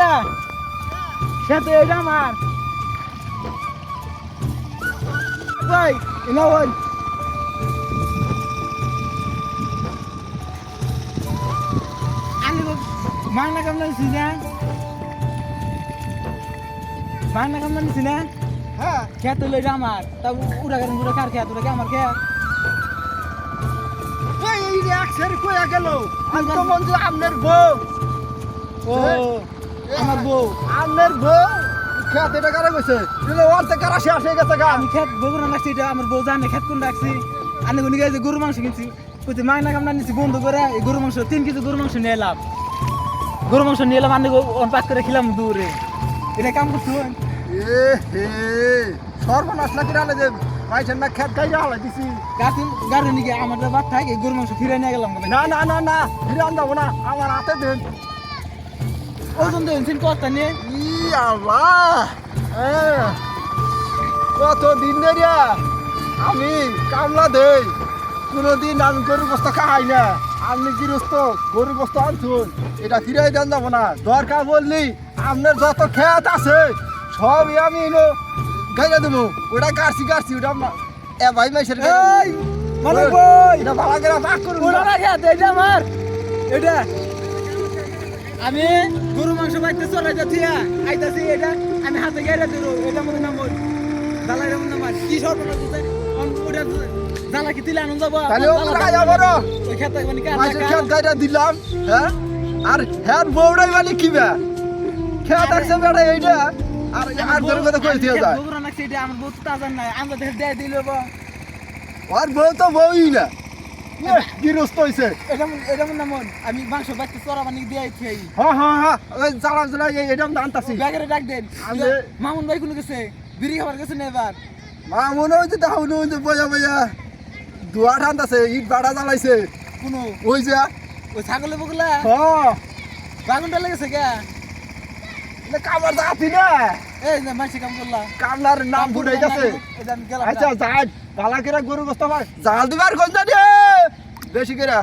কে খেতে এটা আমার ভাই এনা ভাই আনি মাংনা কামনা সিনা মাংনা কামনা সিনা হ্যাঁ খেতে লই আমার তা উড়া গান উড়া কার খেত উড়া আমার খেত এই রিঅ্যাকশন কইয়া গেল আমি তো মঞ্জু আমনের বউ ও আমার বউ আমনের বউ খেত এটা কারা কইছে দিলে ওরতে কারা শেষ হয়ে গেছে গা আমি খেত বগুড়া রাখছি এটা আমার বউ জানে খেত কোন রাখছি আনি কোন গেছে গরু মাংস কিনছি কইতে মাংনা কামনা নিছি বন্ধ করে এই গরু মাংস 3 কেজি গরু মাংস নিয়ে এলাম গরু মাংস নিয়ে এলাম আনি পাক করে খেলাম দূরে এটা কাম করছো এ হে সর্বনাশ না কিরালে যে মাইছেন না খেত গাইরা হালাই দিছি গাছি গাড়ি নিয়ে আমার বাদ থাকে গরু মাংস ফিরে নিয়ে গেলাম না না না না ফিরে আনবো না আমার হাতে দেন ওজন দেন কথা নিয়ে ই আল্লাহ কত দিন ধরিয়া আমি কামলা দেই কোনোদিন আমি গরু গোস্ত খাই না আপনি গৃহস্থ গরু গোস্ত আনছুন এটা ফিরাই দেন যাবো না দরকার বললি আপনার যত খেত আছে সবই আমি গাইয়া দেবো ওটা গাড়ছি ওটা এ ভাই মাইসের মানে বই এটা ভালো করে পাক করুন ওটা না খেতে এটা আমার এটা আমি গরু মাংস বাইতে চলে যাচ্ছি আইতাছি এটা আমি হাতে গাইরা দেব এটা মনে নাম ওই জালাইরা মনে নাম কি সর্বনাশ দিতে ওটা জালা কি দিলে আনন্দ যাবো তাহলে ও রাই আবার ওই খেতে মানে কার মাইসের খেত গাইরা দিলাম হ্যাঁ আর হ্যাঁ বউড়াই মানে কি বে খেত আছে বেড়া এইটা আর আর ধরে কথা কই দিয়া যায় বগুড়া নাকছে এটা আমার বউ তো তাজা নাই আমরা দেখে দেয় দিল আর বউ তো বউই না গৃহস্থ হইছে এটা মনে নাম আমি মাংস বাইতে চড়া বানি দিয়ে আইছি হ্যাঁ ওই জ্বালা এটা আনতাছি ব্যাগের ডাক দেন মামুন ভাই কোন গেছে বিড়ি খাবার গেছে না এবার মা মনে হইতে তাহলে ওই যে বয়া দুয়া ঠান্দাছে ইট বাড়া জ্বালাইছে কোন ওই যে ওই ছাগলে বগলা হ্যাঁ বাগুনটা লেগেছে কে কামার জাতি না এই যে মাসি কাম করলা কামলার নাম ফুটাই গেছে এটা আমি গেলাম আচ্ছা যাই বালা করে গরু গোস্ত ভাই জাল দিবার কোন জানি বেশি করে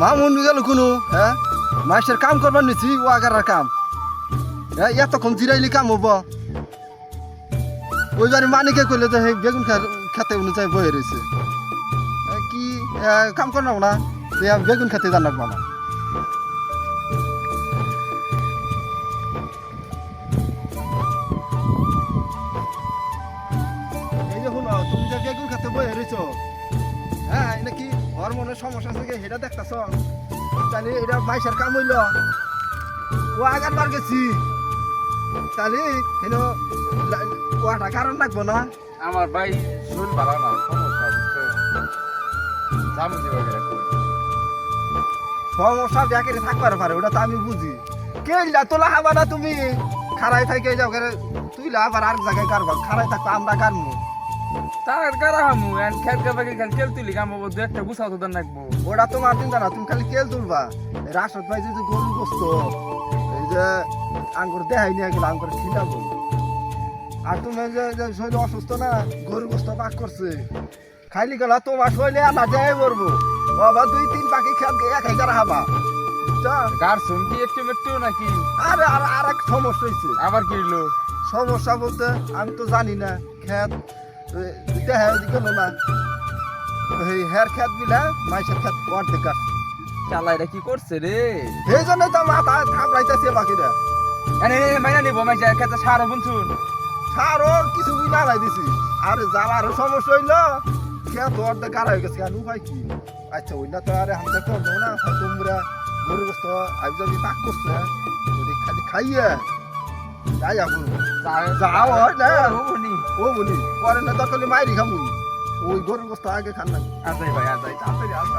মামুন গেল কোনো হ্যাঁ মাসের কাম করবার নিছি ও আগার কাম হ্যাঁ এতক্ষণ জিরাইলি কাম হব ওইবারে মানিকে কইলে তো বেগুন খেতে অনুযায়ী বয়ে রয়েছে কি কাম কর না বেগুন খেতে জানাক মামা এই যে শুনো তুমি যে বেগুন খেতে বয়ে রয়েছ হ্যাঁ নাকি হরমোনের সমস্যা আছে সেটা দেখতেছ তাহলে এটা মাইসের কাম হইল ও আগার বার গেছি তাহলে ওটা কারণ রাখবো না আমার ভাই শরীর ভালো না সমস্যা সমস্যা ব্যাকেরে থাকবার পারে ওটা তো আমি বুঝি কেলা তোলা হাবা না তুমি খারাই থাকে যাও তুই আবার আর জায়গায় কারবা খারাই থাকবো আমরা কারমু তার কারা হামু এন্ড খেত কাবাকে খালি কেল তুলি কাম হবো একটা গুছাও তো দেন রাখবো ওটা তোমার চিন্তা না তুমি খালি কেল তুলবা রাশদ ভাই যে গরু গোস্ত এই যে আঙ্গুর দেখাই নিয়ে গেল আঙ্গুর খিলাবো আর তুমি যে শরীর অসুস্থ না গরু গোস্ত পাক করছে খাইলি গেল তোমার শরীরে আনা দেয় করবো বাবা 2-3 পাখি খেত একাই কারা হাবা গার শুনকি একটু একটু নাকি আরে আর এক সমস্যা হয়েছে আবার কি হলো সমস্যা বলতে আমি তো জানি না খেত দেখা গেল না হের খেত বিলা মাইসের খেত অর্ধেক কাটছে চালাইরা কি করছে রে এই জন্যই তো মাথা থাপড়াইতেছে বাকিরা এনে মাইনা নিব মাইসা খেতে সারো বুনছুন সারও কিছু না লাই দিছি আর জ্বালারও সমস্যা হইলো খেত অর্ধেক কারা হয়ে গেছে আর উপায় কি আচ্ছা ওই না তো আরে হাতে করবো না তোমরা গরু গোস্ত আমি যদি পাক করছে যদি খালি খাইয়ে যাই এখন যাও হয় না ও বলি পরে না দরকার মাইরি খামুনি ওই গরু গোস্ত আগে খান না আজাই ভাই আজাই তাড়াতাড়ি আসবা